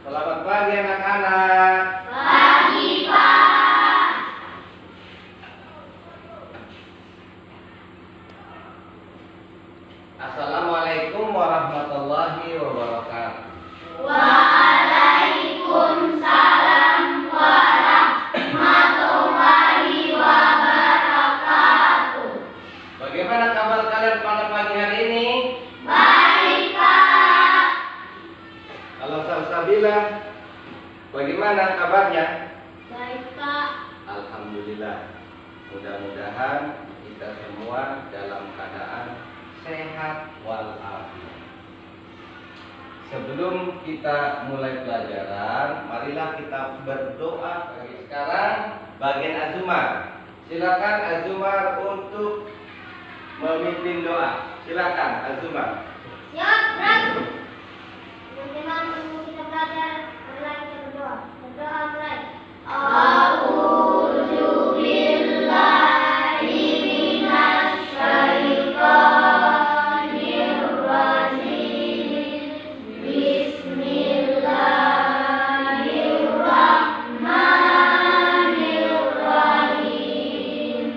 Selamat pagi anak-anak. Pagi, Pak. Assalamualaikum warahmatullahi wabarakatuh. Waalaikumsalam warahmatullahi wabarakatuh. Bagaimana kabar kalian pada pagi hari ini? Baik, Pak. Kalau Salsabila, bagaimana kabarnya? Baik, Pak. Alhamdulillah. Mudah-mudahan kita semua dalam keadaan sehat walafiat. Sebelum kita mulai pelajaran, marilah kita berdoa. Sekarang bagian Azumar. Silakan Azumar untuk memimpin doa. Silakan Azumar. Siap, berangkat. Teman-teman, sebelum kita belajar, marilah kita berdoa. Berdoa mulai. A'udzu billahi minasy syaithanir rajim. Bismillahirrahmanirrahim.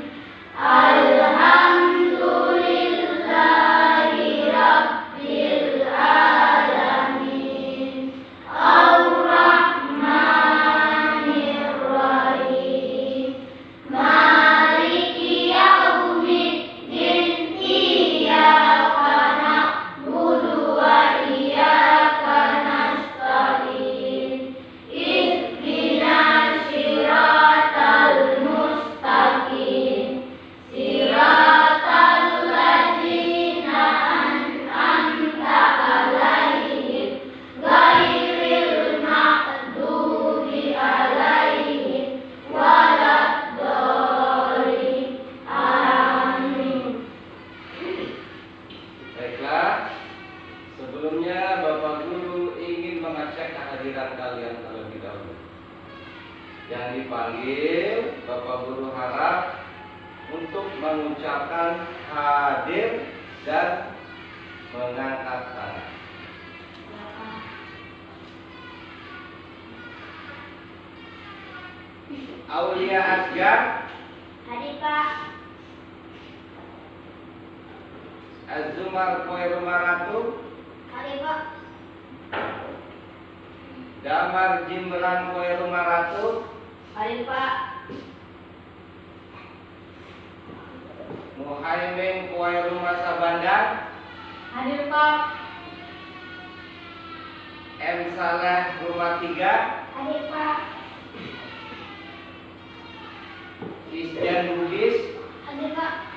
Alhamdulillahi rabbil alamin. Ar-Rahmanir Rahim. Maliki yaumiddin. Iyyaka na'budu wa iyyaka nasta'in. Ihdinas siratal mustaqim. Siratal ladzina an'amta 'alaihim ghairil maghdubi 'alaihim waladdallin. Amin. Baiklah. Sebelumnya Bapak Guru ingin mengecek kehadiran kalian terlebih dahulu. Yang dipanggil, Bapak Guru harap untuk mengucapkan hadir dan mengangkat tangan. Aulia Asgar, Hadir, Pak. Azumar Koirumaratul, Hadir, Pak. Damar Jimran Koirumaratul, Hadir, Pak. Muhaimin Koirumasa Bandar, Hadir, Pak. M. Saleh Rumah 3, Hadir, Pak. Isjan Bugis, Hadir, Pak.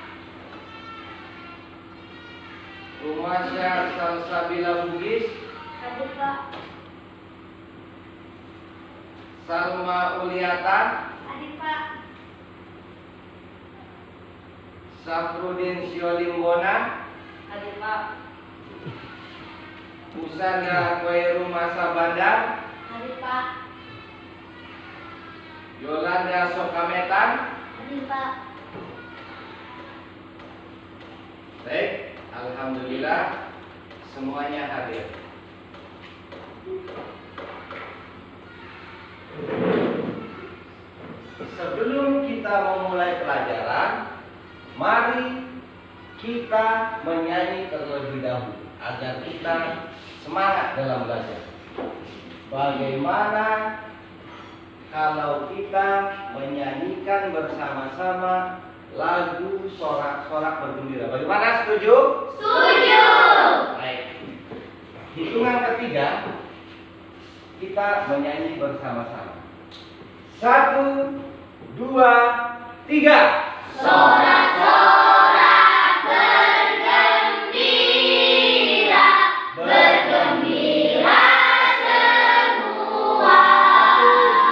Rumasya Salsabila Bugis, Hadir, Pak. Salma Uliata, Hadir, Pak. Safrudin Siolimbona, Hadir, Pak. Usanda Koirumasa Bandar, Hadir, Pak. Yolanda Sokametan. Hadir, Pak. Baik, alhamdulillah semuanya hadir. Sebelum kita memulai pelajaran, mari kita menyanyi terlebih dahulu agar kita semangat dalam belajar. Bagaimana kalau kita menyanyikan bersama-sama lagu sorak-sorak bergembira? Bagaimana, setuju? Setuju. Baik. Hitungan ketiga kita menyanyi bersama-sama. 1, 2, 3. Sorak-sorak bergembira, bergembira semua.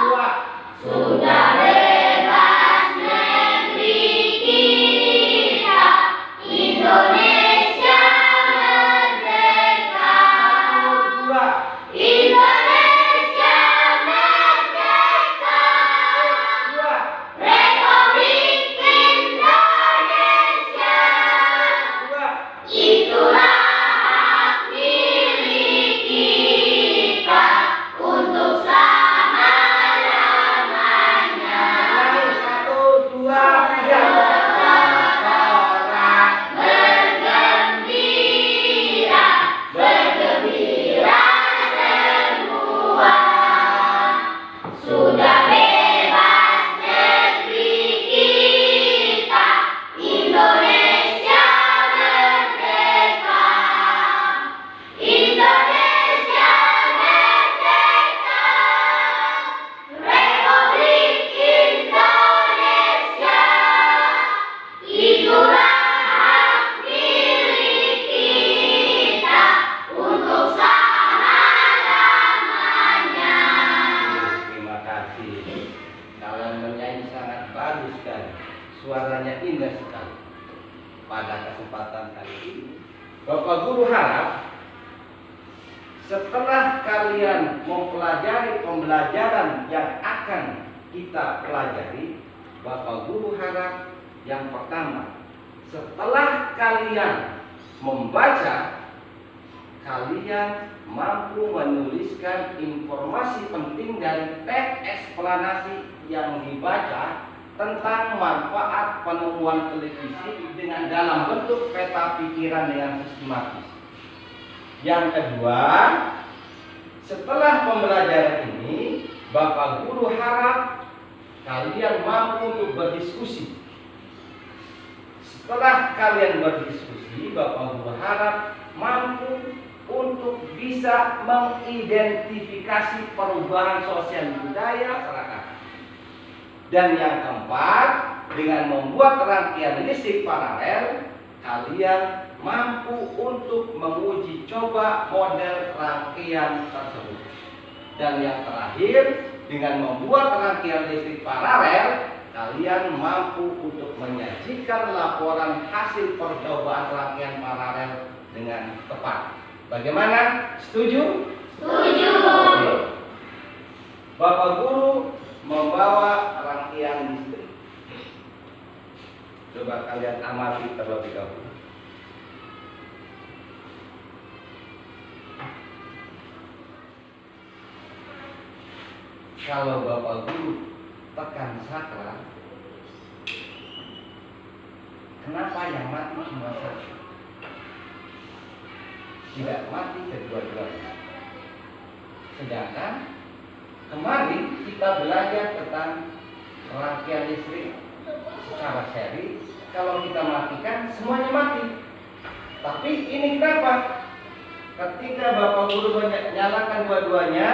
2. Sudah bebas negeri kita, Indonesia merdeka. 2. Indonesia merdeka. 2. Republik Indonesia. suaranya indah sekali. Pada kesempatan kali ini, Bapak Guru harap setelah kalian mempelajari pembelajaran yang akan kita pelajari, Bapak Guru harap yang pertama, setelah kalian membaca, kalian mampu menuliskan informasi penting dari teks eksplanasi yang dibaca tentang manfaat penemuan televisi dengan dalam bentuk peta pikiran yang sistematis. Yang kedua, setelah pembelajaran ini, Bapak Guru harap kalian mampu untuk berdiskusi. Setelah kalian berdiskusi, Bapak Guru harap mampu untuk bisa mengidentifikasi perubahan sosial budaya masyarakat. Dan yang keempat, dengan membuat rangkaian listrik paralel, kalian mampu untuk menguji coba model rangkaian tersebut. Dan yang terakhir, dengan membuat rangkaian listrik paralel, kalian mampu untuk menyajikan laporan hasil percobaan rangkaian paralel dengan tepat. Bagaimana? Setuju? Setuju. Oke. Bapak Guru membawa rangkaian listrik. Coba kalian amati terlebih dahulu. Kalau Bapak Guru tekan saklar, kenapa yang mati cuma satu? Tidak mati kedua-duanya. Sedangkan kemarin kita belajar tentang rangkaian listrik secara seri. Kalau kita matikan, semuanya mati. Tapi ini kenapa? Ketika Bapak Guru menyalakan dua-duanya,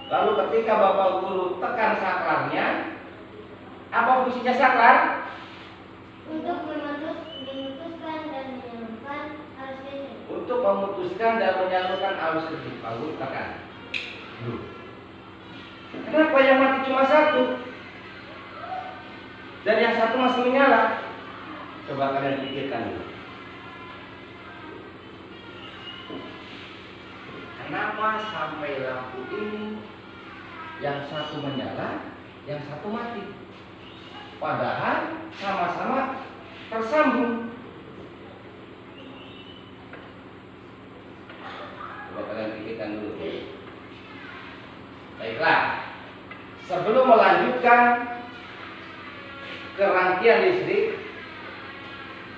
lalu ketika Bapak Guru tekan saklarnya, apa fungsinya saklar? Untuk memutuskan dan menyalurkan arus listrik. Untuk memutuskan dan menyalurkan arus listrik. Pak Guru tekan. Kenapa yang mati cuma satu? Dan yang satu masih menyala? Coba kalian pikirkan dulu. Kenapa sampai lampu ini yang satu menyala, yang satu mati? Padahal sama-sama tersambung. Coba kalian pikirkan dulu. Baiklah, sebelum melanjutkan ke rangkaian listrik,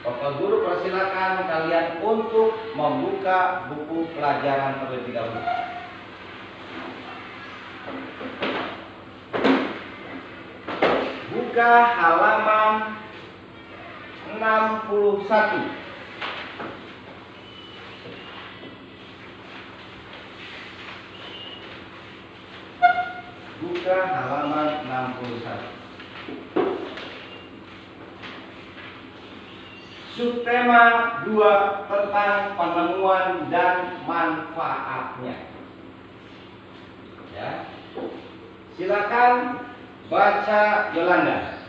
Bapak Guru persilakan kalian untuk membuka buku pelajaran terlebih dahulu. Buka halaman 61. Buka halaman 61. Subtema 2 tentang penemuan dan manfaatnya. Ya. Silakan baca Yolanda.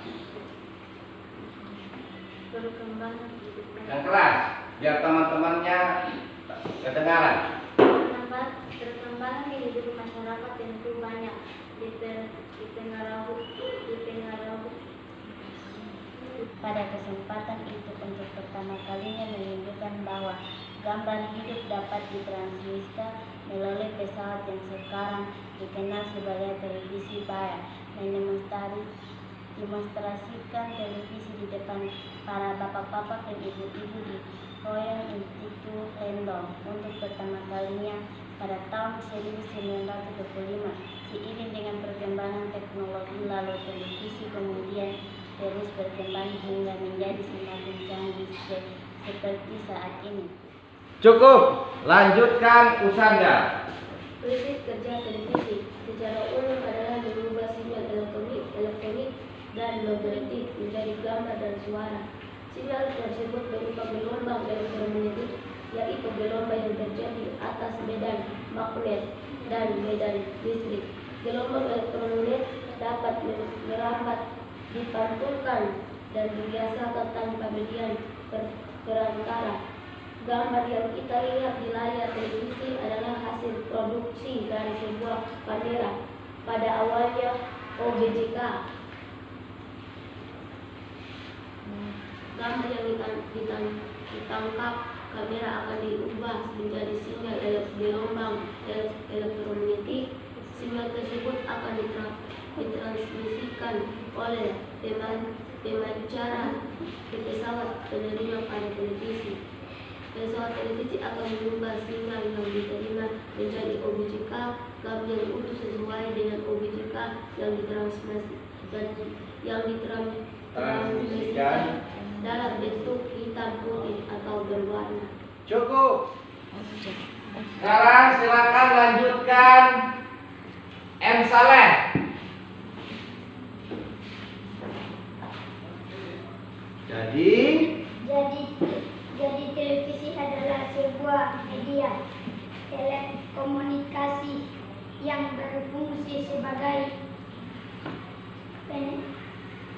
Perkembangan hidup Yang keras biar teman-temannya kedengaran. perkembangan hidup masyarakat tentu banyak dipengaruhi. Pada kesempatan itu untuk pertama kalinya menunjukkan bahwa gambar hidup dapat ditransmisikan melalui pesawat yang sekarang dikenal sebagai televisi bayar, demonstrasikan televisi di depan para bapak-bapak dan ibu-ibu di Royal Institute London untuk pertama kalinya pada tahun 1925. Seiring dengan perkembangan teknologi, lalu televisi kemudian terus berkembang hingga menjadi semakin canggih seperti saat ini. Cukup, lanjutkan Usanda. Prinsip kerja televisi secara umum adalah mengubah sinyal elektronik dan magnetik menjadi gambar dan suara. Sinyal tersebut berupa gelombang elektromagnetik, yaitu gelombang yang terjadi atas medan magnet dan medan listrik. Gelombang elektromagnetik dapat merambat, dipantulkan dan dibiasakan tanpa median perantara. Gambar yang kita lihat di layar televisi adalah hasil produksi dari sebuah kamera, pada awalnya OBJK. Gambar yang ditangkap kamera akan diubah menjadi sinyal gelombang elektromagnetik. Sinyal tersebut akan ditransmisikan oleh pemancar ke pesawat penerima pada televisi. Pesawat televisi akan mengubah sinyal yang diterima menjadi OBJK. Gambar yang utuh sesuai dengan OBJK yang ditransmisikan dalam bentuk hitam putih atau berwarna. Cukup. Sekarang silakan lanjutkan M. Saleh. Jadi televisi adalah sebuah media telekomunikasi yang berfungsi sebagai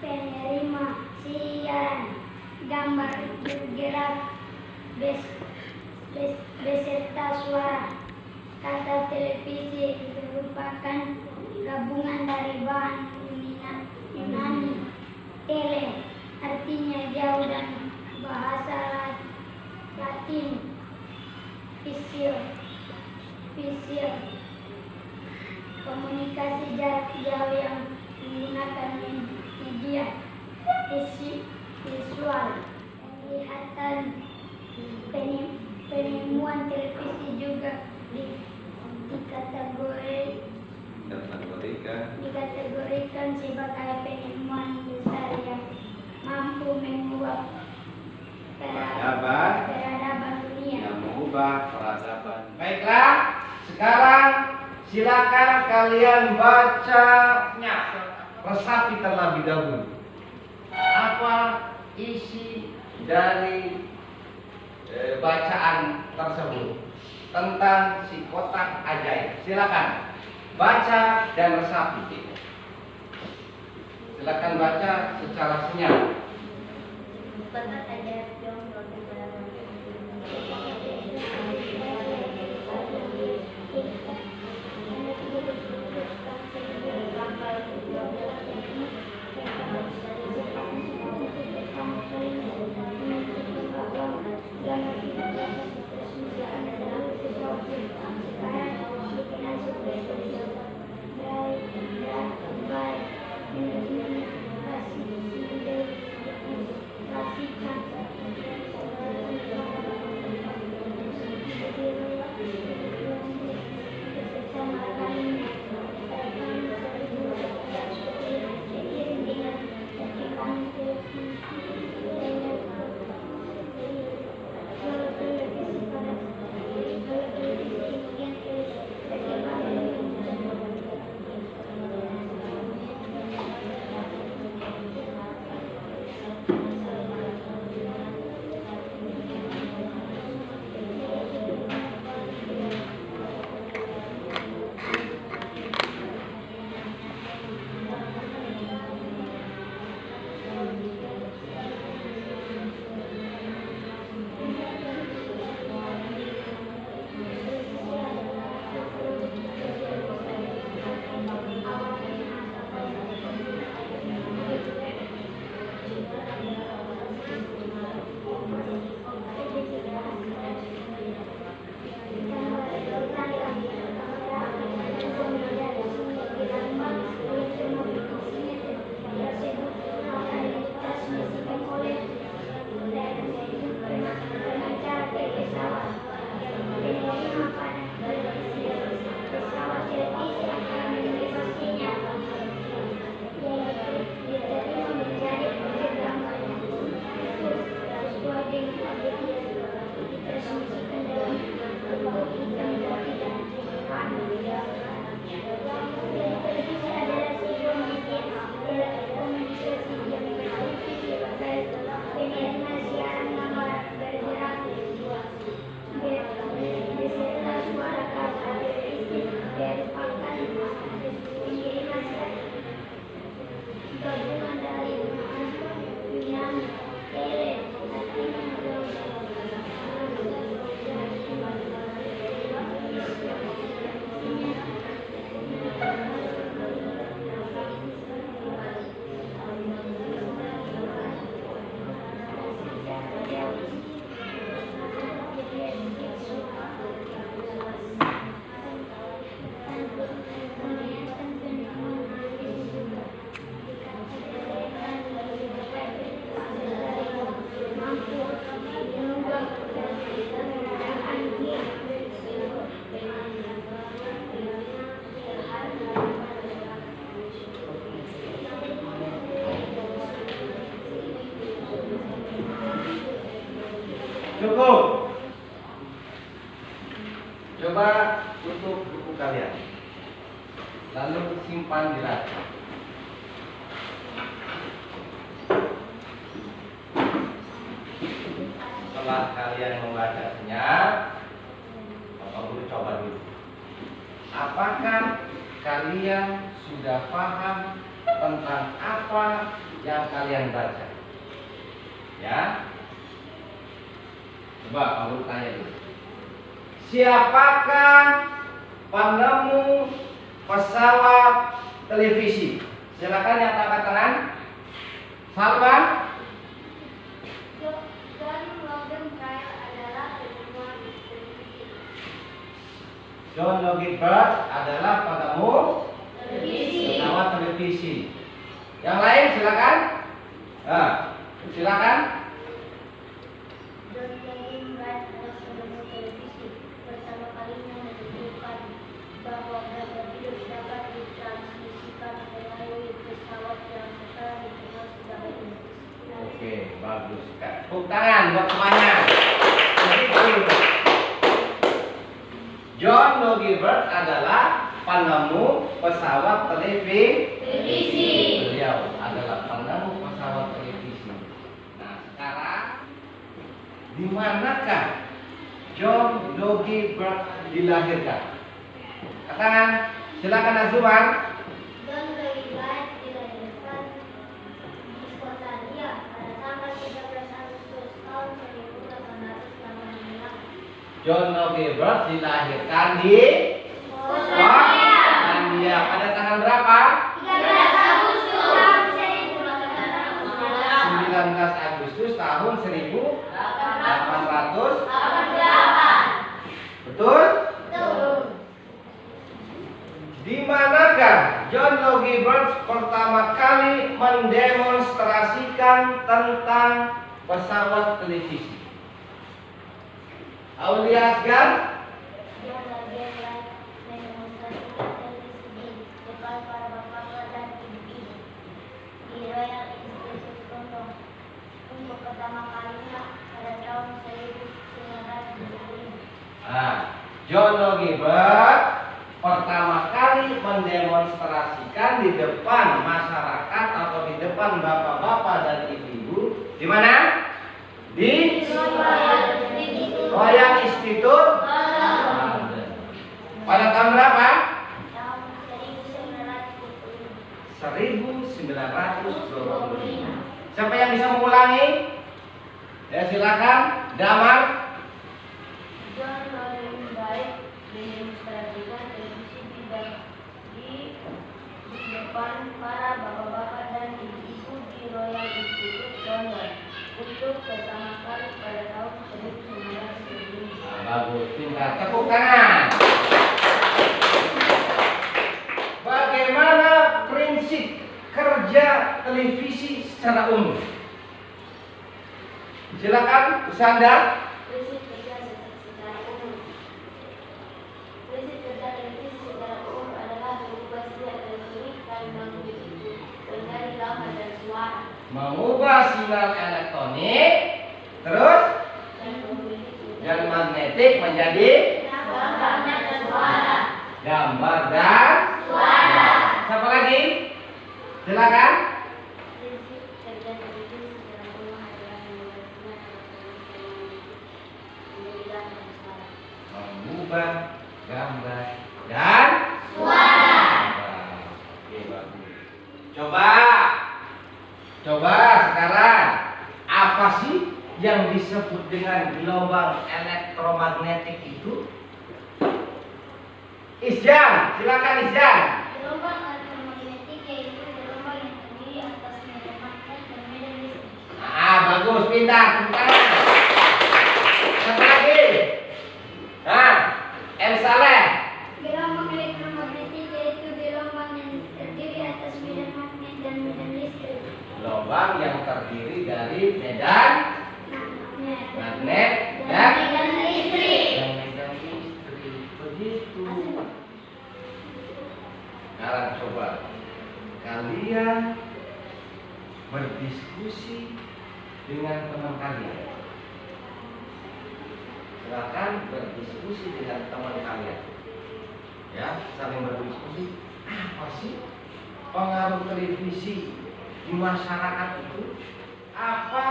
penerima siaran gambar bergerak beserta suara. Kata televisi merupakan gabungan dari bahan Yunani tele, artinya jauh, dan bahasa Latin visio, komunikasi jarak jauh yang menggunakan media visual. Penglihatan penemuan televisi juga dikategorikan sebagai penemuan besar yang mampu mengubah peradaban dunia. Yang mengubah peradaban. Baiklah, sekarang silakan kalian bacanya. Resapi terlebih dahulu. Apa isi dari bacaan tersebut tentang si kotak ajaib? Silakan baca dan resapi. Silakan baca secara senyap. Kotak ajaib Tiongkok Cukup. Coba tutup buku kalian. Lalu simpan di laci. Setelah kalian membacanya, Bapak Guru coba dulu. Apakah kalian sudah paham tentang apa yang kalian baca? Ya. Coba Pak Guru tanya dulu. Siapakah penemu pesawat televisi? Silakan yang angkat tangan. Siapa? John Logan Kyle adalah ilmuwan televisi. John Logie Baird adalah penemu Televisi. pesawat televisi. Yang lain silakan. Nah, silakan. John Logan Wright adalah penemu televisi. Pertama kalinya menunjukkan bahwa gambar video dapat ditransmisikan melalui pesawat yang sekarang dikenal sebagai televisi. Oke, bagus. Tepuk tangan buat semuanya. John Logie Baird adalah penemu pesawat televisi. Beliau adalah penemu pesawat televisi. Nah, sekarang di manakah John Logie Baird dilahirkan? Katakan, silakan Azuman. John Logie Wright dilahirkan di Skotlandia pada tanggal 13 Agustus tahun 1885. John Logie Baird dilahirkan di Skotlandia pada tanggal berapa? 13 Agustus tahun 19 Agustus tahun 1888. Betul? Di manakah John Logie Baird pertama kali mendemonstrasikan tentang pesawat televisi? Aulia Asgar? John Logie Wright mendemonstrasikan televisi di depan para bapak dan ibu-ibu di Royal Institute London untuk pertama kalinya pada tahun 1975. John Logie Baird pertama kali mendemonstrasikan di depan masyarakat atau di depan bapak-bapak dan ibu-ibu di mana? Di Royal Institute London. Pada tahun berapa? Tahun 1925. 1925. Siapa yang bisa mengulangi? Ya silakan. Damar. John Logie Wright mendemonstrasikan televisi di depan para bapak-bapak dan ibu-ibu di Royal Institute London untuk pertama kali pada tahun 1925. Bagus, pintar. Tepuk tangan. Bagaimana prinsip kerja televisi secara umum? Silakan, Usanda. Prinsip kerja secara umum. Prinsip kerja televisi secara umum adalah mengubah sinyal elektronik dan magnetik menjadi gambar dan suara Mengubah sinyal elektronik terus dan dan magnetik menjadi gambar dan suara. gambar dan suara. Siapa lagi? Silakan. Prinsip kerja televisi secara umum adalah mengubah sinyal elektronik menjadi gambar dan suara. Mengubah gambar dan Suara. Oke, bagus. Coba sekarang apa sih yang disebut dengan gelombang elektromagnetik itu? Isjan, silakan Isjan. Gelombang elektromagnetik yaitu gelombang yang terdiri atas medan magnet dan medan listrik. Bagus, pintar, pintar. Satu lagi. M Saleh. Gelombang elektromagnetik yaitu gelombang yang terdiri atas medan magnet dan medan listrik. Gelombang yang terdiri dari medan magnet dan medan listrik. medan listrik. Begitu. Sekarang coba kalian berdiskusi dengan teman kalian. silakan berdiskusi dengan teman kalian. Ya, saling berdiskusi. Apa sih pengaruh televisi di masyarakat itu? Apa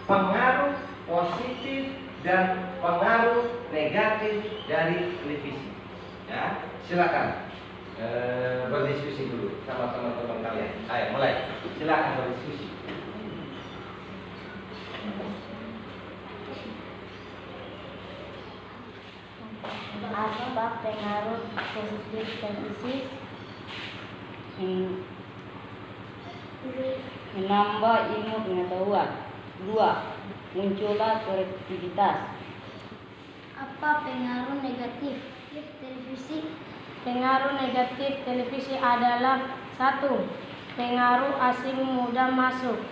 pengaruh positif dan pengaruh negatif dari televisi? Ya, silakan berdiskusi dulu sama teman-teman kalian. Ayo mulai, silakan berdiskusi. Apa pengaruh positif televisi? Menambah ilmu pengetahuan. 2. Muncullah kreativitas. Apa pengaruh negatif televisi? Pengaruh negatif televisi adalah 1. Pengaruh asing mudah masuk.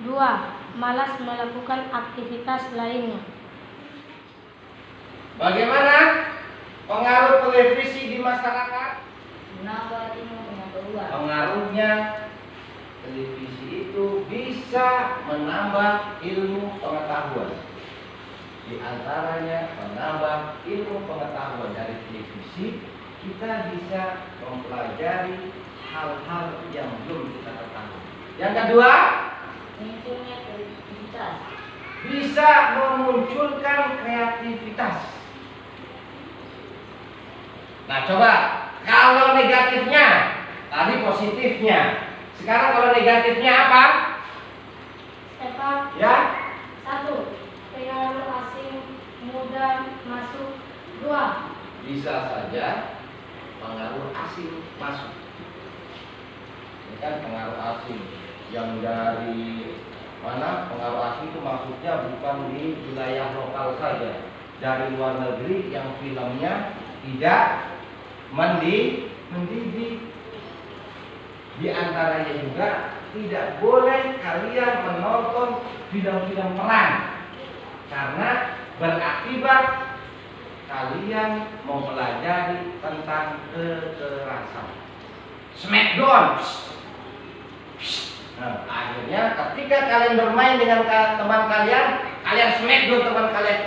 2. Malas melakukan aktivitas lainnya. Bagaimana pengaruh televisi di masyarakat? Menambah ilmu pengetahuan. Pengaruhnya televisi itu bisa menambah ilmu pengetahuan. Di antaranya menambah ilmu pengetahuan dari televisi, kita bisa mempelajari hal-hal yang belum kita ketahui. Yang kedua, Munculnya kreativitas. bisa memunculkan kreativitas. Nah, coba kalau negatifnya, tadi positifnya. Sekarang kalau negatifnya apa? Apa? Ya, 1. Pengaruh asing mudah masuk. 2. bisa saja pengaruh asing masuk. Ini kan pengaruh asing yang dari mana? Pengaruh asing itu maksudnya bukan di wilayah lokal saja, dari luar negeri yang filmnya tidak mendidik. Di antaranya juga tidak boleh kalian menonton film-film perang, karena berakibat kalian mempelajari tentang kekerasan. Smackdown. Nah, akhirnya ketika kalian bermain dengan teman kalian smackdown teman kalian,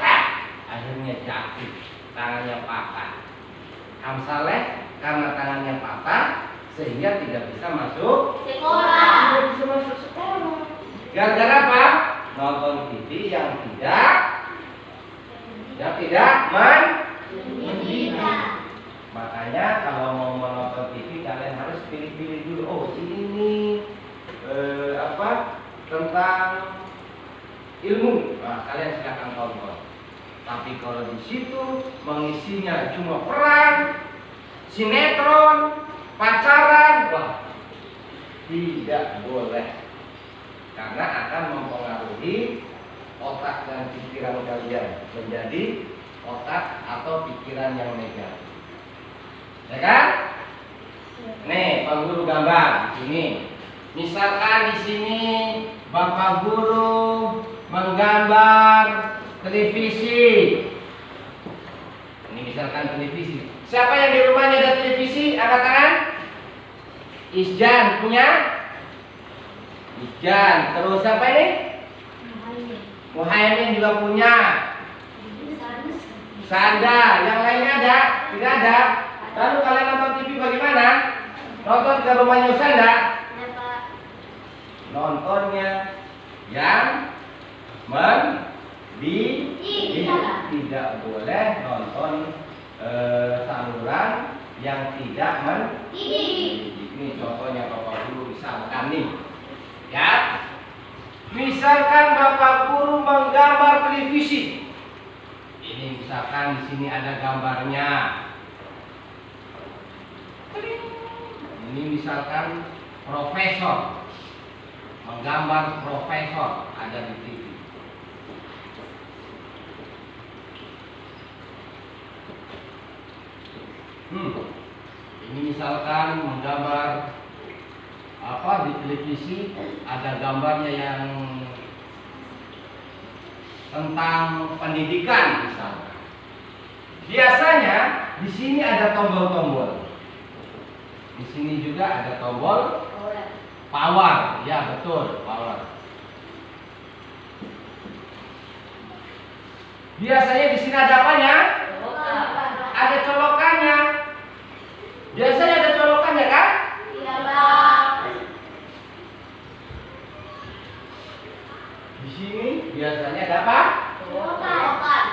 akhirnya jatuh, tangannya patah. Amsaleh karena tangannya patah sehingga tidak bisa masuk Sekolah. Tidak bisa masuk sekolah. Gara-gara apa? Nonton TV yang tidak mendidik. Makanya kalau mau menonton TV kalian harus pilih-pilih dulu. Oh, ini nih tentang ilmu. Nah, kalian silakan tonton. Tapi kalau di situ mengisinya cuma perang, sinetron, pacaran, wah, tidak boleh. Karena akan mempengaruhi otak dan pikiran kalian menjadi otak atau pikiran yang negatif. Ya kan? Nih, Pak Guru gambar di sini. Misalkan di sini Bapak Guru menggambar televisi. Ini misalkan televisi. Siapa yang di rumahnya ada televisi? Angkat tangan. Isjan punya? Isjan. Terus siapa ini? Muhaimin juga punya. Sanda. Yang lainnya ada? Tidak ada. Lalu kalian nonton TV bagaimana? Nonton ke rumahnya Sanda? Nontonnya yang mendidik. Tidak boleh nonton saluran yang tidak mendidik. Ini contohnya Bapak Guru misalkan nih, ya. Misalkan Bapak Guru menggambar televisi. Ini misalkan di sini ada gambarnya. Ini misalkan profesor menggambar profesor ada di TV. Ini misalkan menggambar apa di televisi, ada gambarnya yang tentang pendidikan misalnya. Biasanya di sini ada tombol-tombol. Di sini juga ada tombol power. Ya betul, power. Biasanya di sini ada apanya? Ada colokannya. Biasanya ada colokannya kan? Iya, Pak. Di sini biasanya ada apa? Colokan.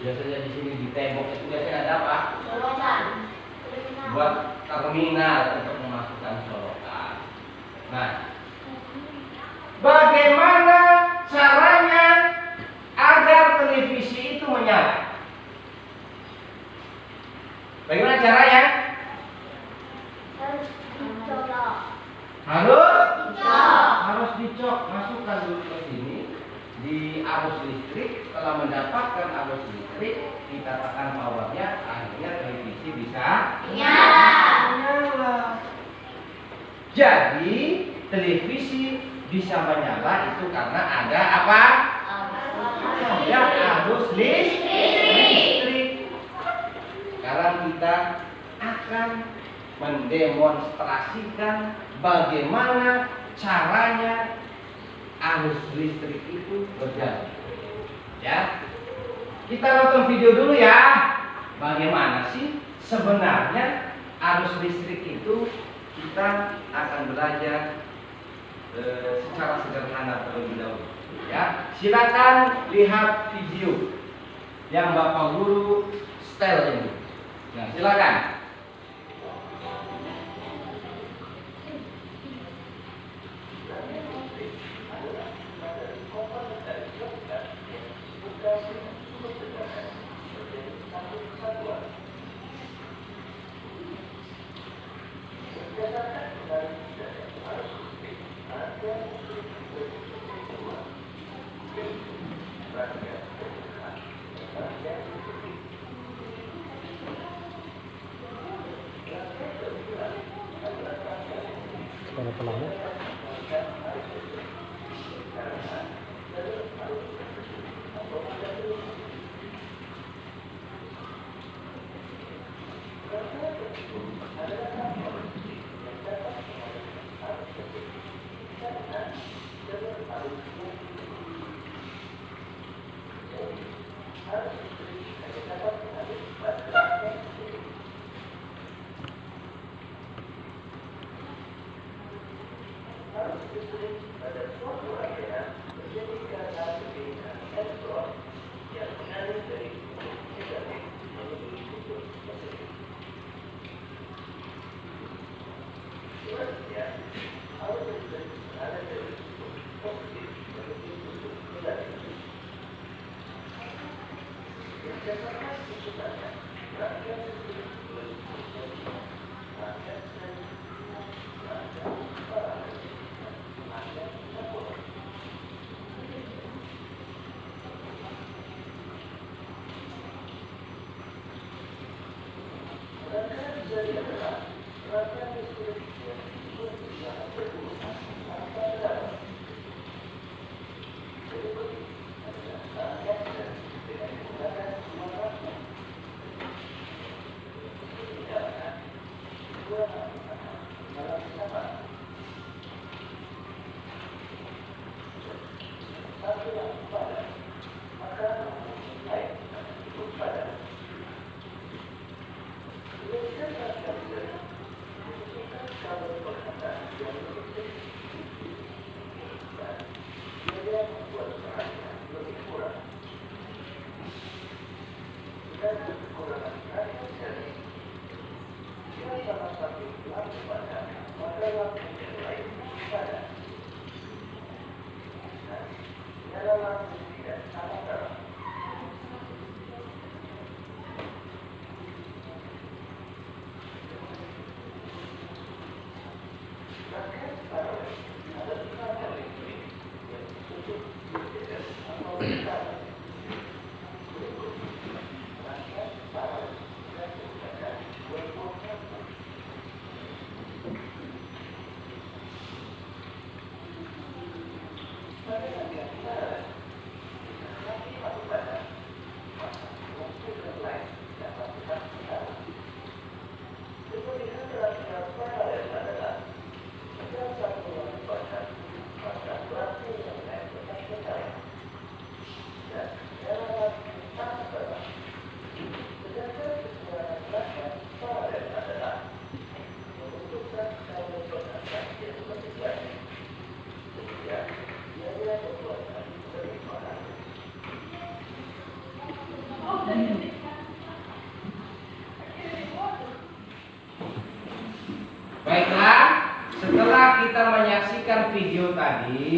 Biasanya di sini di tembok itu biasanya ada apa? Colokan. Buat terminal untuk memasukkan colokan. Nah, bagaimana caranya agar televisi itu menyala? Bagaimana caranya? Harus dicolok. Harus dicok. Masukkan dulu ke sini di arus listrik. Setelah mendapatkan arus listrik, kita tekan powernya, akhirnya televisi bisa menyala. Jadi televisi bisa menyala itu karena ada apa? Ada arus listrik. Sekarang kita akan mendemonstrasikan bagaimana caranya arus listrik itu berjalan. Ya, kita nonton video dulu ya. Bagaimana sih sebenarnya arus listrik itu? Kita akan belajar secara sederhana terlebih dahulu. Ya, silakan lihat video yang Bapak Guru setel ini. Nah, silakan. Baiklah, setelah kita menyaksikan video tadi,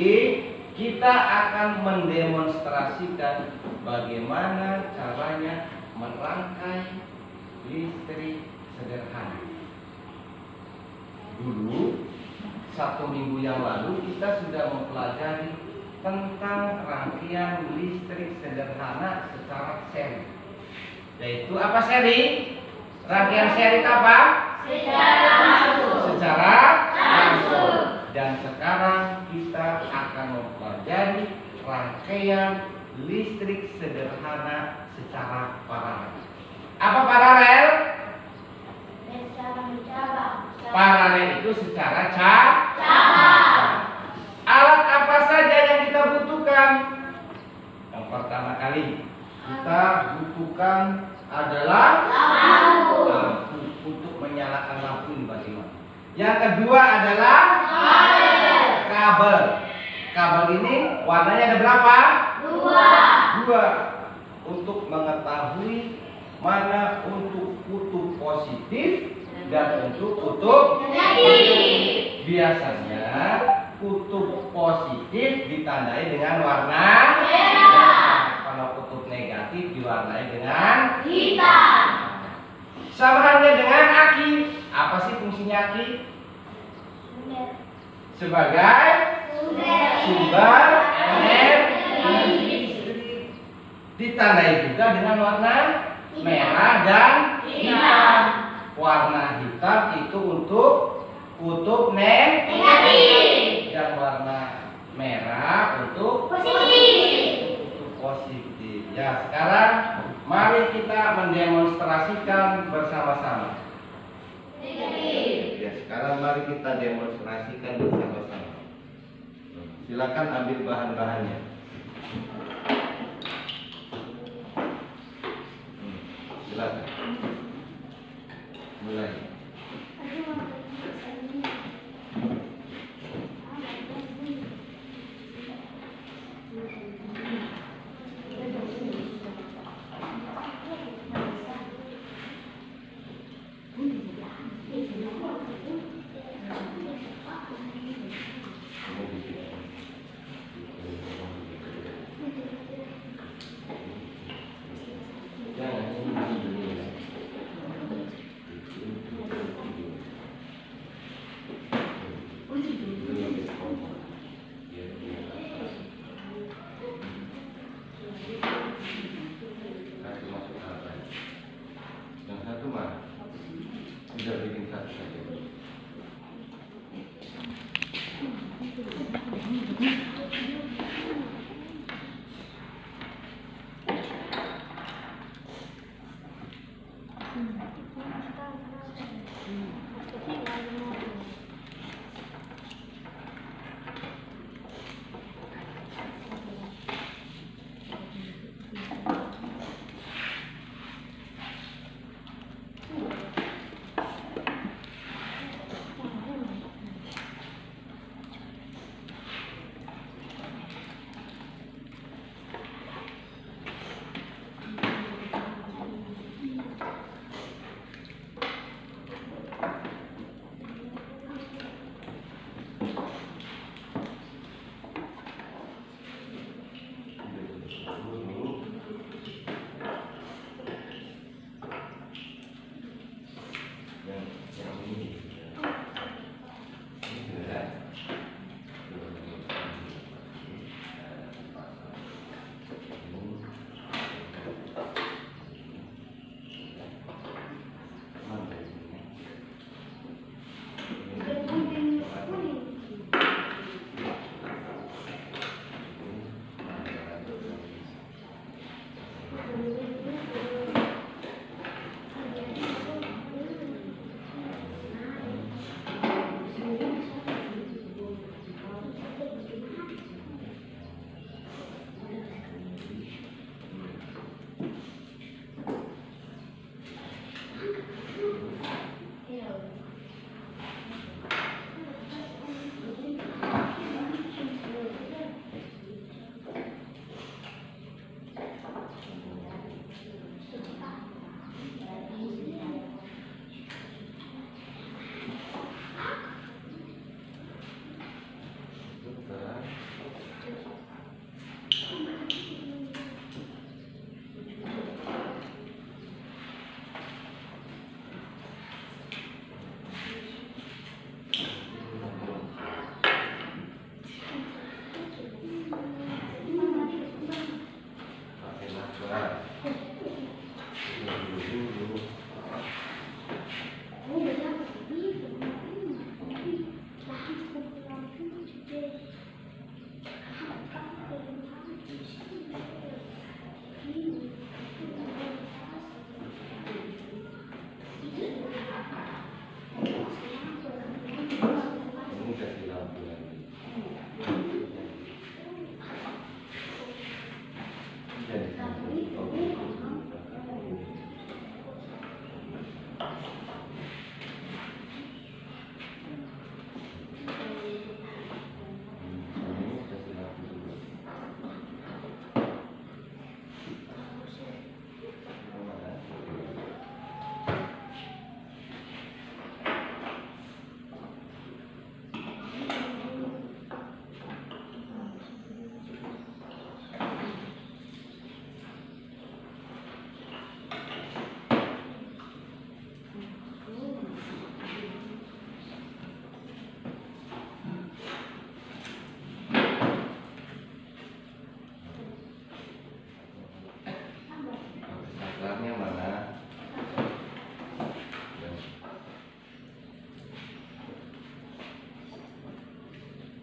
kita akan mendemonstrasikan bagaimana caranya merangkai listrik sederhana. Dulu, 1 minggu yang lalu kita sudah mempelajari tentang rangkaian listrik sederhana secara seri. Yaitu apa seri? Rangkaian seri apa? Secara langsung. Dan sekarang kita akan mempelajari rangkaian listrik sederhana secara paralel. Apa paralel? Paralel itu secara cabang. Alat apa saja yang kita butuhkan? Yang pertama kali kita butuhkan adalah lampu untuk menyalakan lampu ini bagaimana. Yang kedua adalah kabel. Kabel ini warnanya ada berapa? Dua. Untuk mengetahui mana untuk kutub positif dan untuk kutub negatif. Biasanya kutub positif ditandai dengan warna merah. Kalau kutub negatif diwarnai dengan hitam. Sama halnya dengan aki. Apa sih fungsinya aki? Sebagai sumber energi listrik. Ditandai juga dengan warna merah dan hitam. Warna hitam itu untuk kutub negatif dan warna merah untuk kutub positif. Ya, sekarang mari kita mendemonstrasikan bersama-sama. Ya, sekarang mari kita demonstrasikan bersama-sama. Silakan ambil bahan-bahannya. Silakan. Mulai. Sudah bikin satu saja.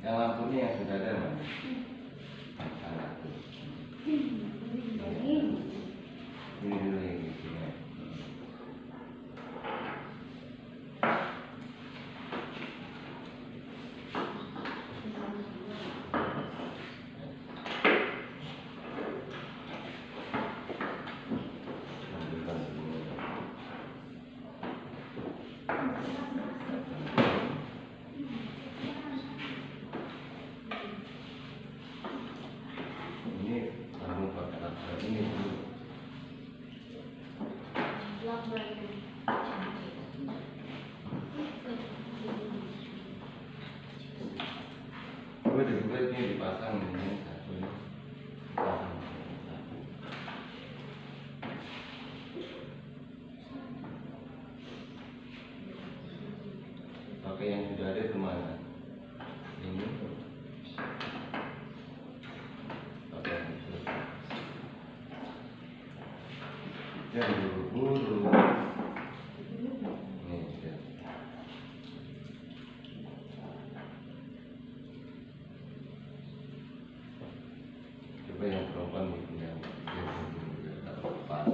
Yang lampunya yang sudah ada mana? Ini dulu yang di sini. Ini dipasang ini satu. Oke, yang sudah ada kemana? Ini. Oke, jangan buru-buru. Coba yang perempuan itu yang pas.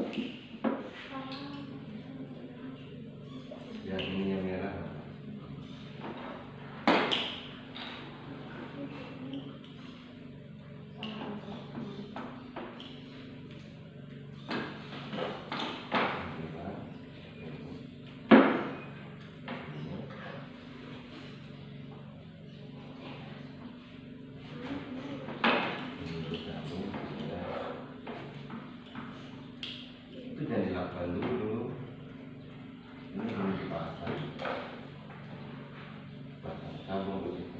Yang ini yang merah. Itu jangan dilakukan dulu. Ini belum dipasang. Pasang sabun begitu.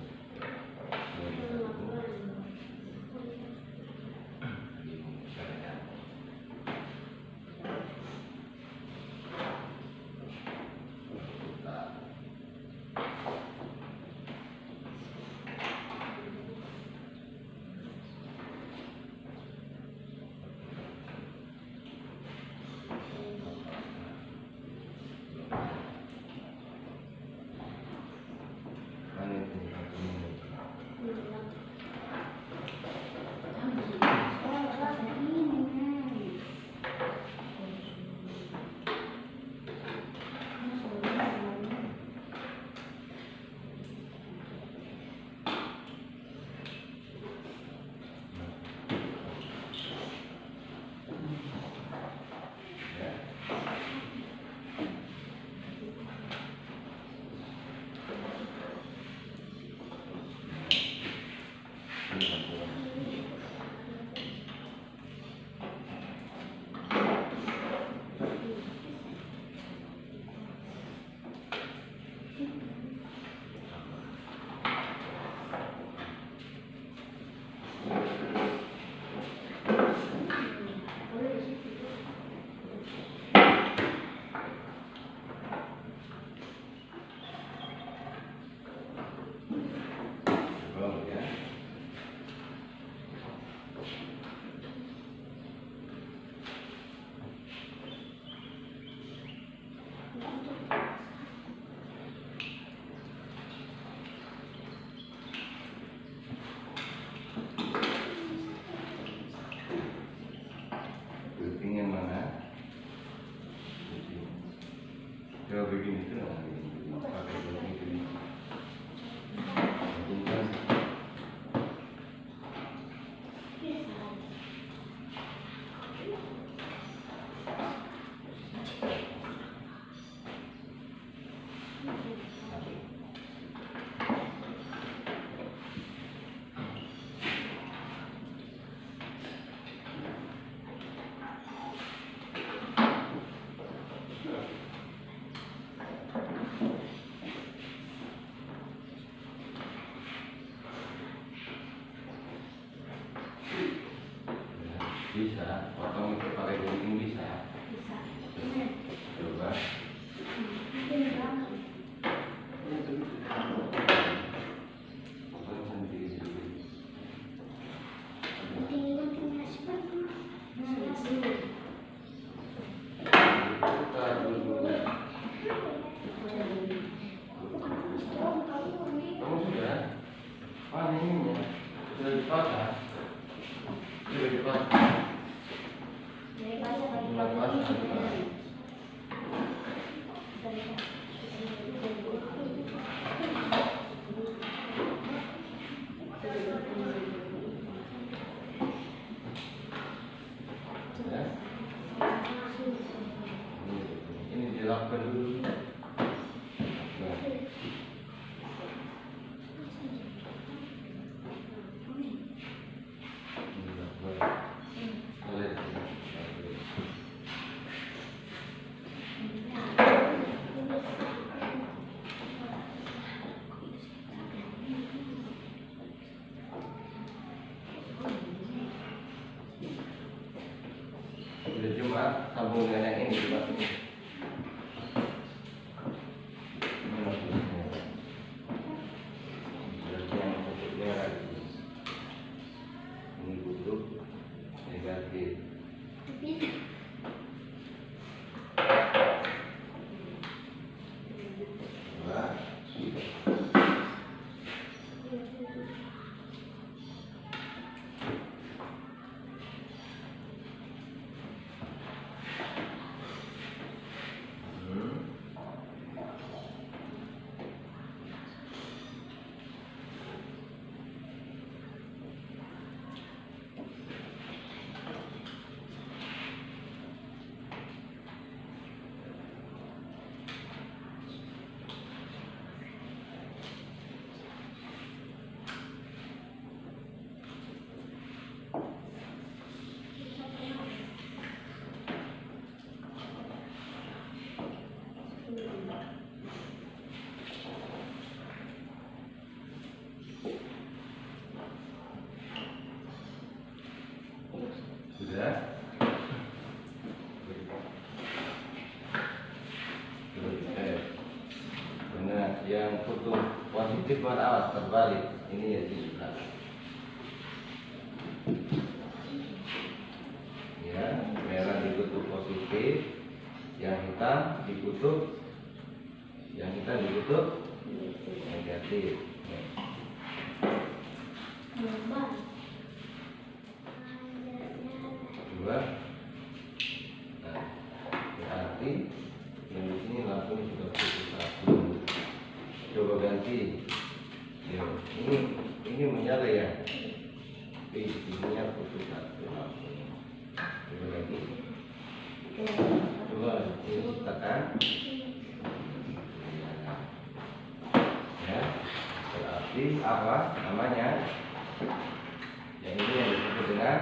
Yang mana? Coba begini itu pakai begini. Bisa, potong itu pakai gunting bisa. Coba. Kamu sudah? sambung dengan yang ini coba. Berarti yang kutub merah ini kutub negatif. Sudah? Benar, yang kutub positif mana terbalik. Ini ya di belakang. Ya, merah di kutub positif, yang hitam di kutub negatif. Dua. Nah, berarti yang di sini lampunya sudah putih satu. Coba ganti. Ya, ini menyala ya. Tapi ininya putih satu lampunya. Coba lagi. Coba ini tekan. Ya, berarti apa namanya? Yang ini yang disebut dengan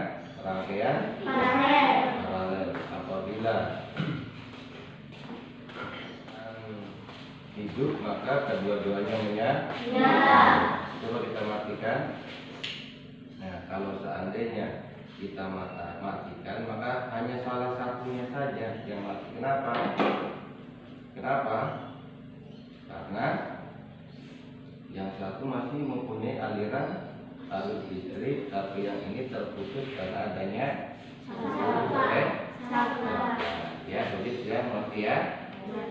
rangkaian paralel. Apabila hidup maka kedua-duanya menyala. Coba kita matikan. Nah, kalau seandainya kita matikan maka hanya salah satunya saja yang mati. Kenapa? Karena yang satu masih mempunyai aliran arus listrik, tapi yang ini terputus karena adanya ya, begitu ya, mengerti ya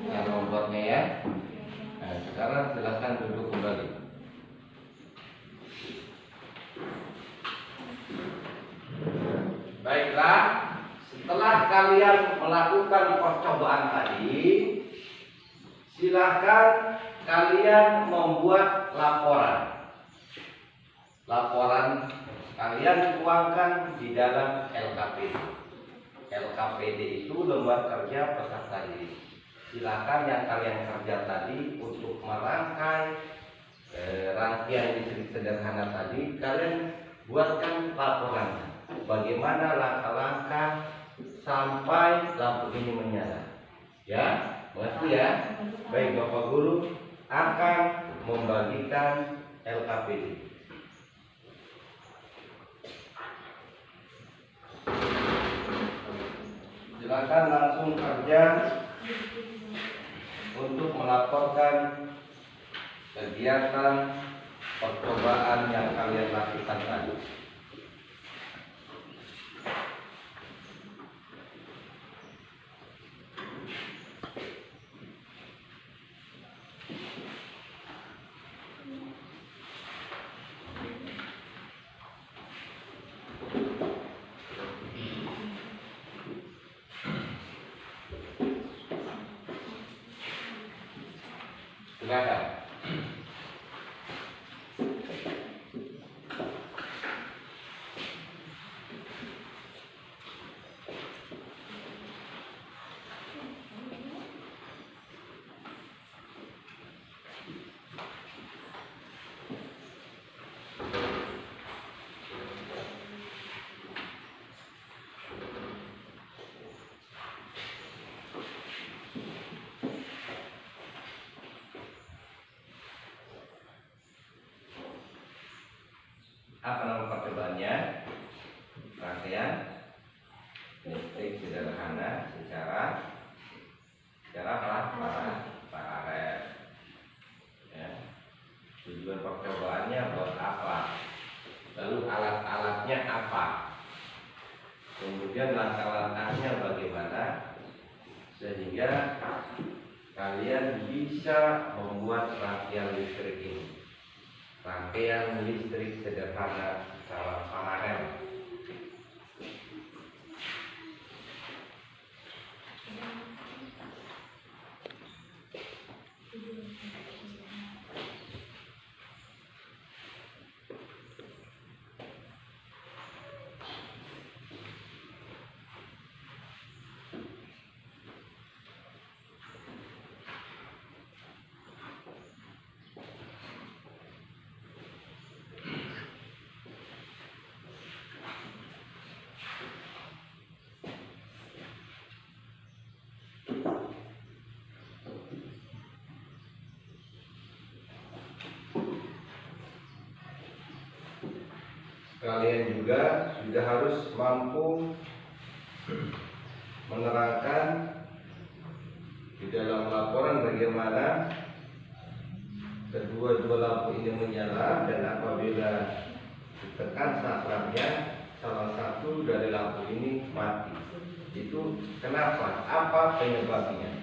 yang membuatnya ya. Nah, sekarang silakan duduk kembali. Baiklah, setelah kalian melakukan percobaan tadi, silakan kalian membuat laporan. Laporan kalian tuangkan di dalam LKPD. LKPD itu lembar kerja peserta didik. Silakan yang kalian kerja tadi untuk merangkai rangkaian listrik sederhana tadi, kalian buatkan laporan. Bagaimana langkah-langkah sampai lampu ini menyala? Ya, mengerti ya? Baik, Bapak Guru akan membagikan LKPD. Silakan langsung kerja untuk melaporkan kegiatan percobaan yang kalian lakukan tadi. Silakan. Apa nama percobaannya? Rangkaian listrik sederhana secara tujuan percobaannya buat apa, lalu alat-alatnya apa, kemudian langkah-langkahnya bagaimana, sehingga kalian bisa membuat rangkaian listrik ini, rangkaian listrik sederhana secara paralel. Kalian juga sudah harus mampu menerangkan di dalam laporan bagaimana kedua-dua lampu ini menyala, dan apabila ditekan sasarannya salah satu dari lampu ini mati. Itu kenapa? Apa penyebabnya?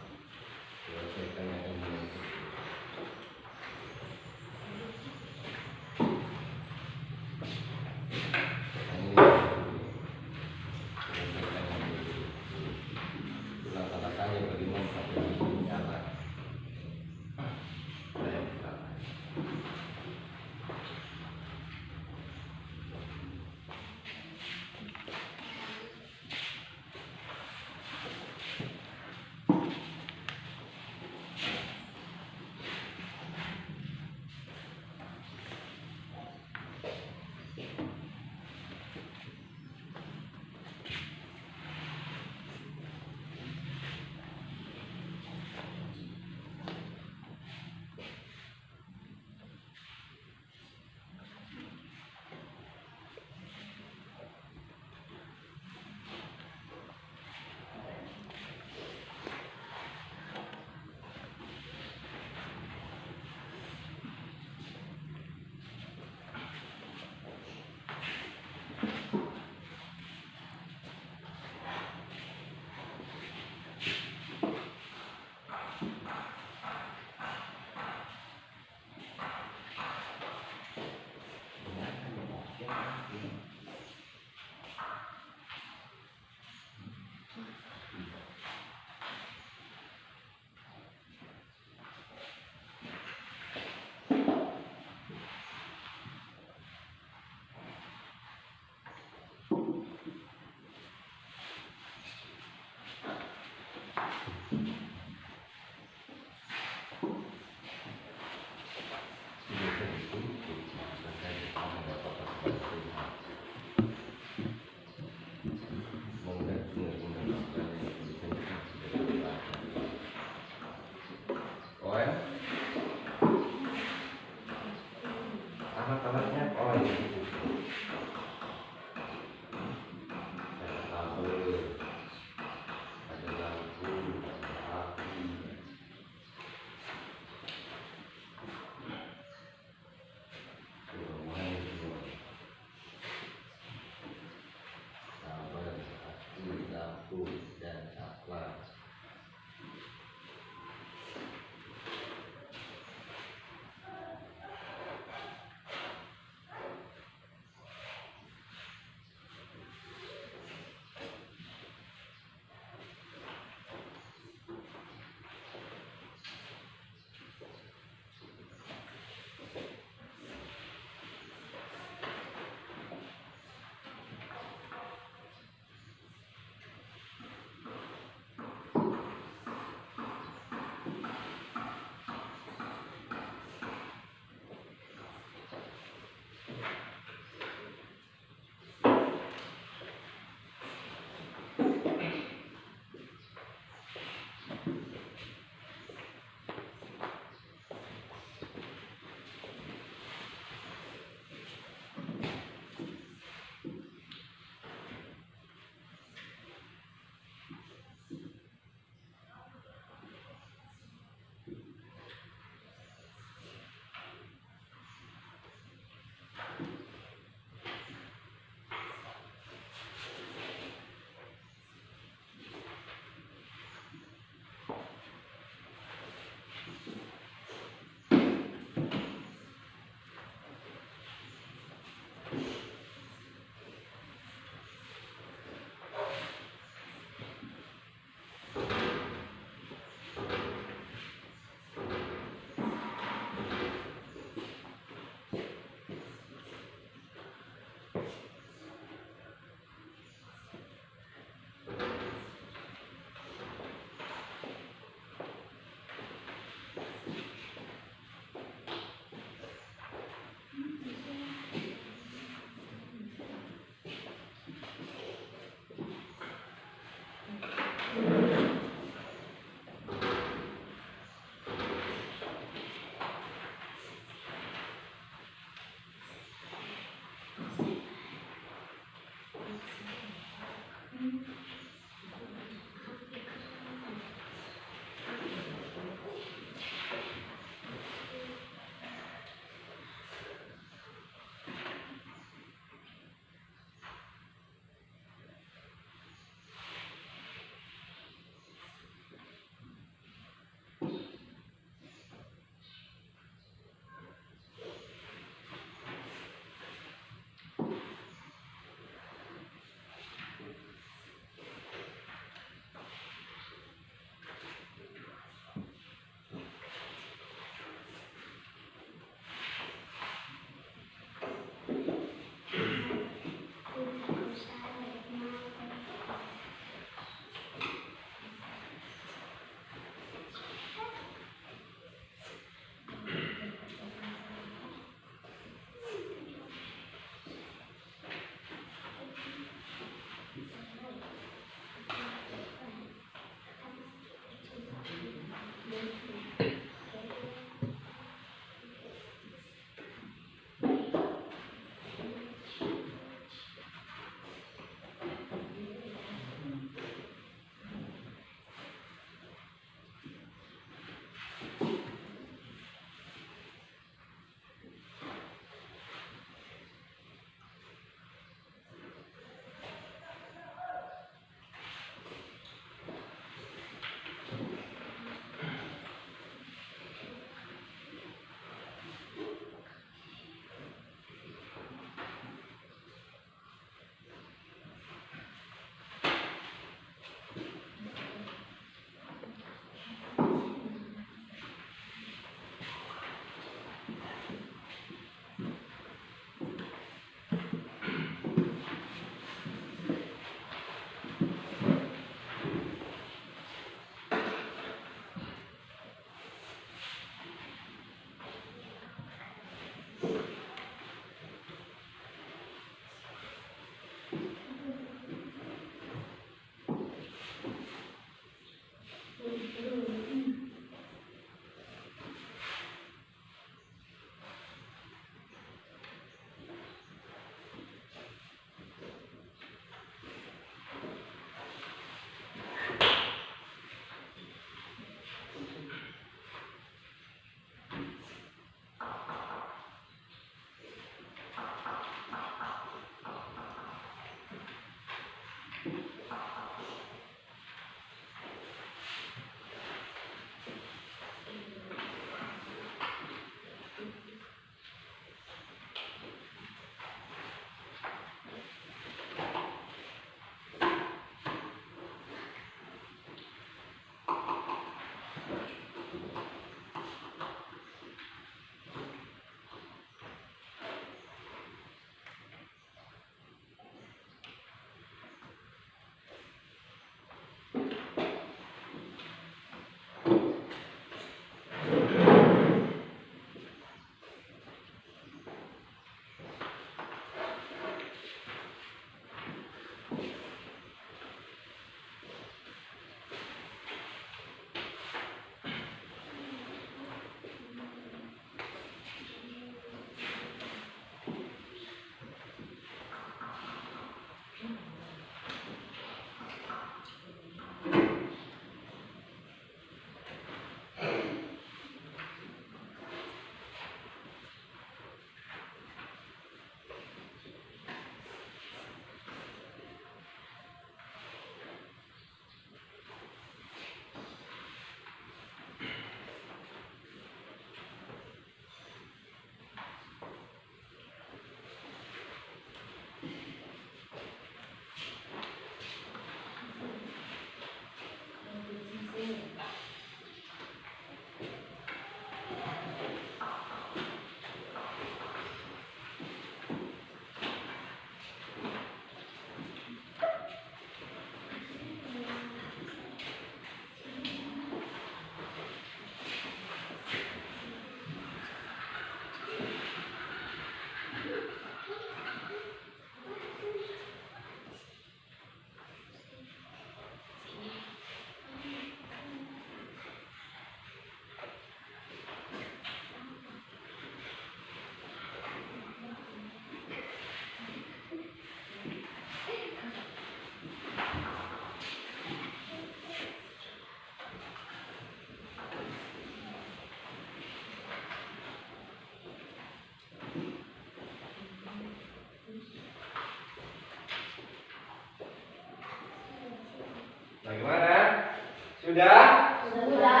Sudah? Sudah.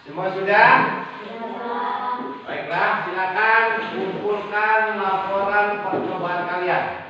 Semua sudah? Sudah. Baiklah, silakan kumpulkan laporan percobaan kalian.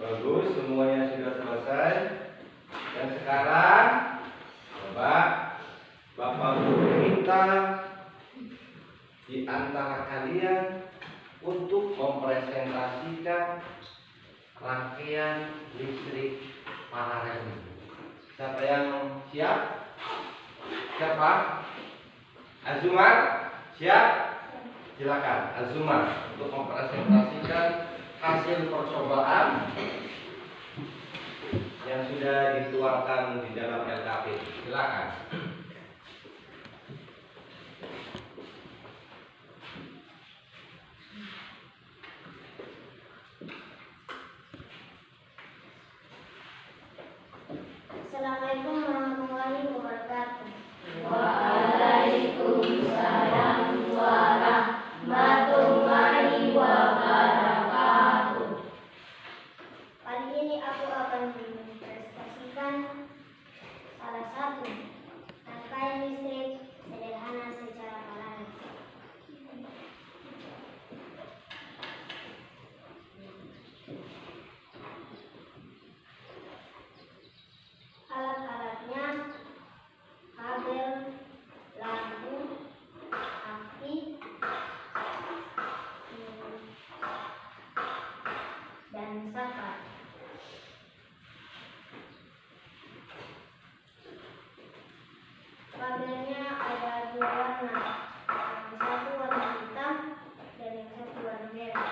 Bagus, semuanya sudah selesai. Dan sekarang coba Bapak Guru minta di antara kalian untuk mempresentasikan rangkaian listrik paralel. Siapa yang siap? Siapa? Azumar? Siap? Silakan Azumar untuk mempresentasikan hasil percobaan yang sudah dituangkan di dalam LKP. Silakan. Assalamualaikum warahmatullahi wabarakatuh. Waalaikumsalam warahmatullahi wabarakatuh. Kali ini aku akan mempresentasikan salah satu rangkaian listrik sederhana secara paralel. Alat-alatnya kabel, lampu, aki, dan sakat. Kabelnya ada dua warna, yang satu warna hitam dan yang satu warna merah.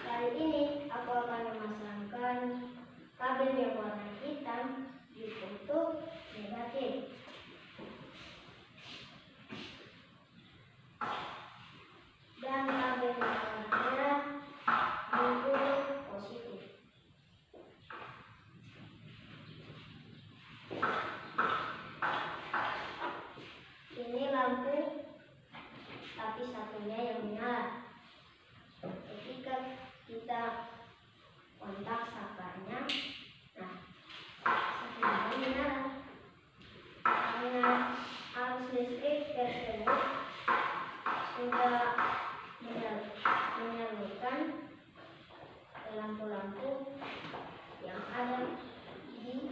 Kali ini aku akan memasangkan kabel yang warna hitam di kutub negatif dan kabel yang warna merah di kutub positif. Ini lampu, tapi satunya yang menyala. Ketika kita kontak sakarnya, nah satunya menyala. Karena arus listrik tersebut sudah menyalurkan ke lampu-lampu yang ada di sini.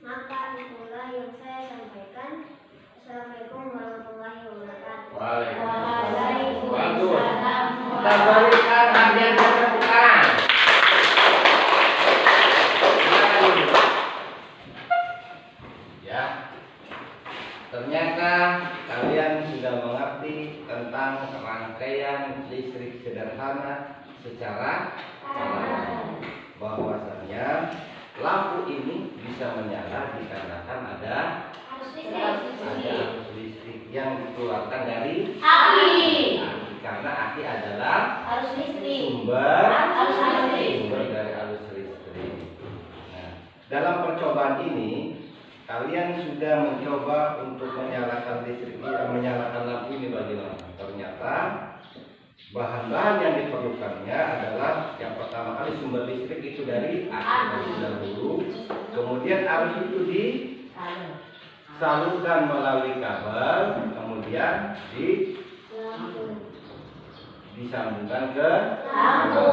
Maka itulah yang saya sampaikan. Assalamualaikum warahmatullahi wabarakatuh. Waalaikumsalam. Bagus. Kita berikan hadiah tepuk tangan. Ya. Ternyata kalian sudah mengerti tentang rangkaian listrik sederhana secara paralel. Bahwasannya lampu ini bisa menyala dikarenakan ada arus listrik yang dikeluarkan dari Api. karena aki adalah Arus listrik. sumber Arus listrik. sumber dari arus listrik. Nah, dalam percobaan ini kalian sudah mencoba untuk menyalakan menyalakan lampu ini bagaimana? Ternyata bahan-bahan yang diperlukannya adalah yang pertama kali sumber listrik itu dari aki dahulu, kemudian arus itu disalurkan melalui kabel, kemudian disambungkan ke lampu.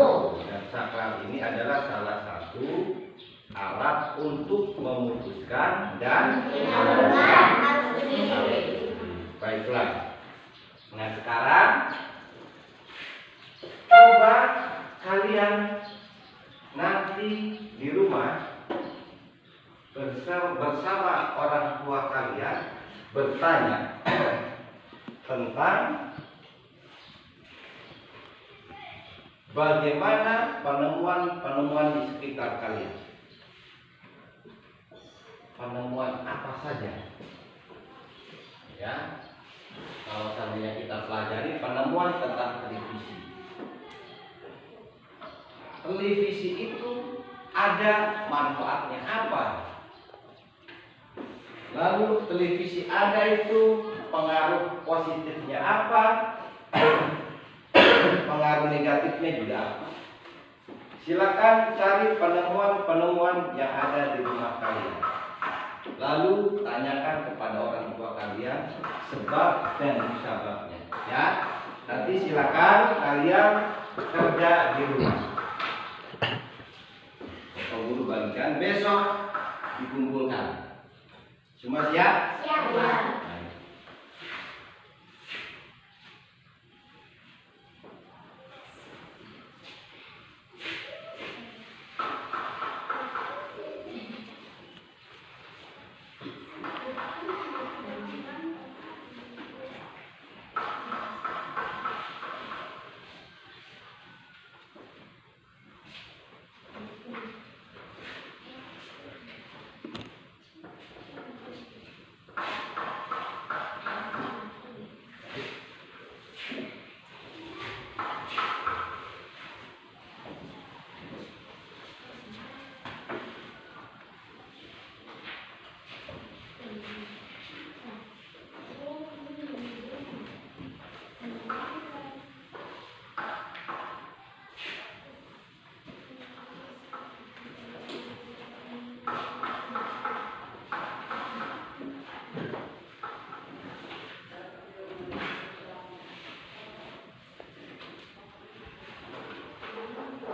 Dan saklar ini adalah salah satu alat untuk memutuskan dan Menyalurkan arus listrik. baiklah. Nah sekarang coba kalian nanti di rumah bersama orang tua kalian bertanya tentang bagaimana penemuan-penemuan di sekitar kalian. Penemuan apa saja? Ya, kalau seandainya kita pelajari penemuan tentang televisi. Televisi itu ada manfaatnya apa? Lalu televisi ada itu pengaruh positifnya apa? Pengaruh negatifnya juga apa? Silakan cari penemuan-penemuan yang ada di rumah kalian. Lalu tanyakan kepada orang tua kalian sebab dan musababnya. Ya, nanti silakan kalian kerja di rumah. Bapak guru bagikan besok dikumpulkan. Semua siap? Siap. Baik.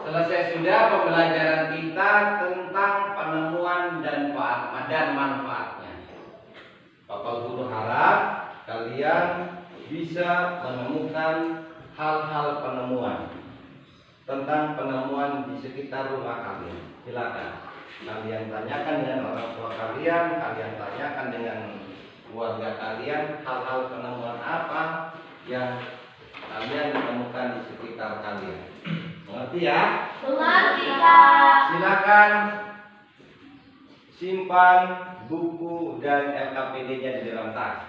Selesai sudah pembelajaran kita tentang penemuan dan manfaatnya. Bapak guru harap kalian bisa menemukan hal-hal penemuan tentang penemuan di sekitar rumah kalian. Silakan kalian tanyakan dengan orang tua kalian, kalian tanyakan dengan keluarga kalian hal-hal penemuan apa yang kalian temukan di sekitar kalian. Mengerti ya? Mengerti, Kak. Silakan simpan buku dan LKPD-nya di dalam tas.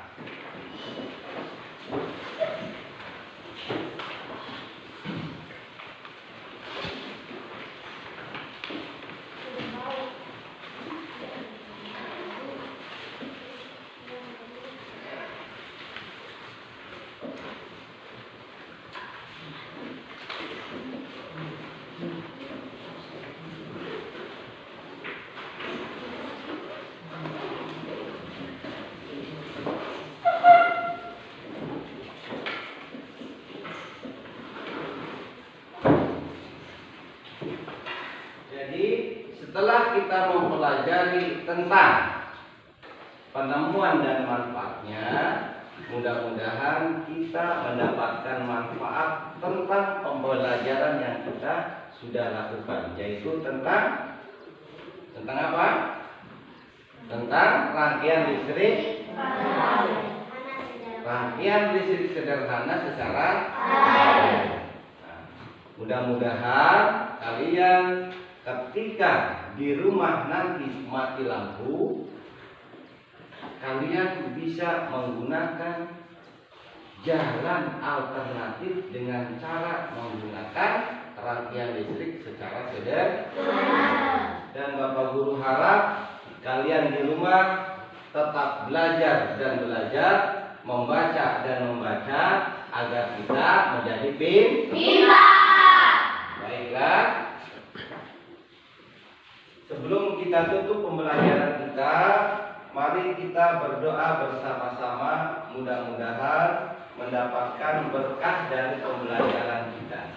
Setelah kita mempelajari tentang penemuan dan manfaatnya, mudah-mudahan kita mendapatkan manfaat tentang pembelajaran yang kita sudah lakukan, yaitu tentang apa? Tentang rangkaian listrik sederhana secara mudah-mudahan kalian ketika di rumah nanti mati lampu, kalian bisa menggunakan jalan alternatif dengan cara menggunakan rangkaian listrik secara sederhana. Dan Bapak Guru harap kalian di rumah tetap belajar dan belajar, membaca dan membaca agar kita menjadi pintar. Baiklah. Sebelum kita tutup pembelajaran kita, mari kita berdoa bersama-sama, mudah-mudahan mendapatkan berkah dari pembelajaran kita.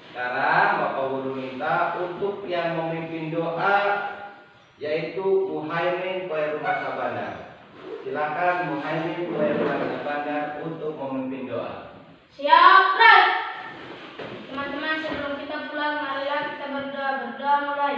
Sekarang Bapak Guru minta untuk yang memimpin doa yaitu Muhaimin Khairul Sabandar. Silakan Muhaimin Khairul Sabandar untuk memimpin doa. Siap, Ray. Teman-teman, sebelum kita pulang, marilah kita berdoa mulai.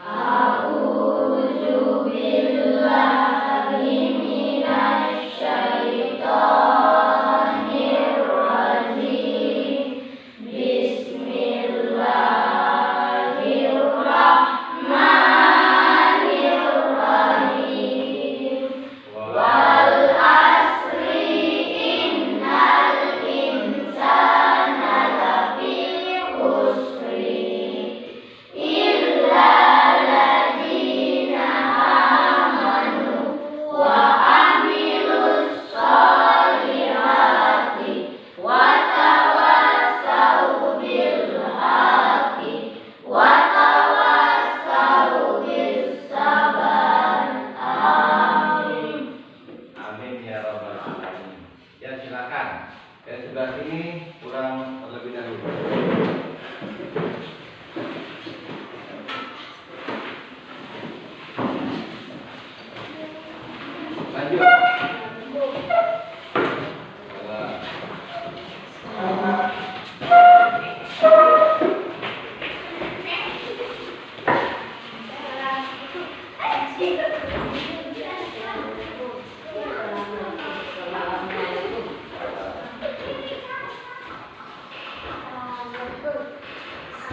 A'udzu billahi minasyaitonir rajim. Bismillahirrahmanirrahim. Wal asri innal insana lafi khusri illa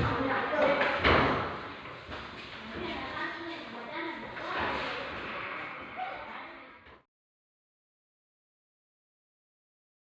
Assalamualaikum.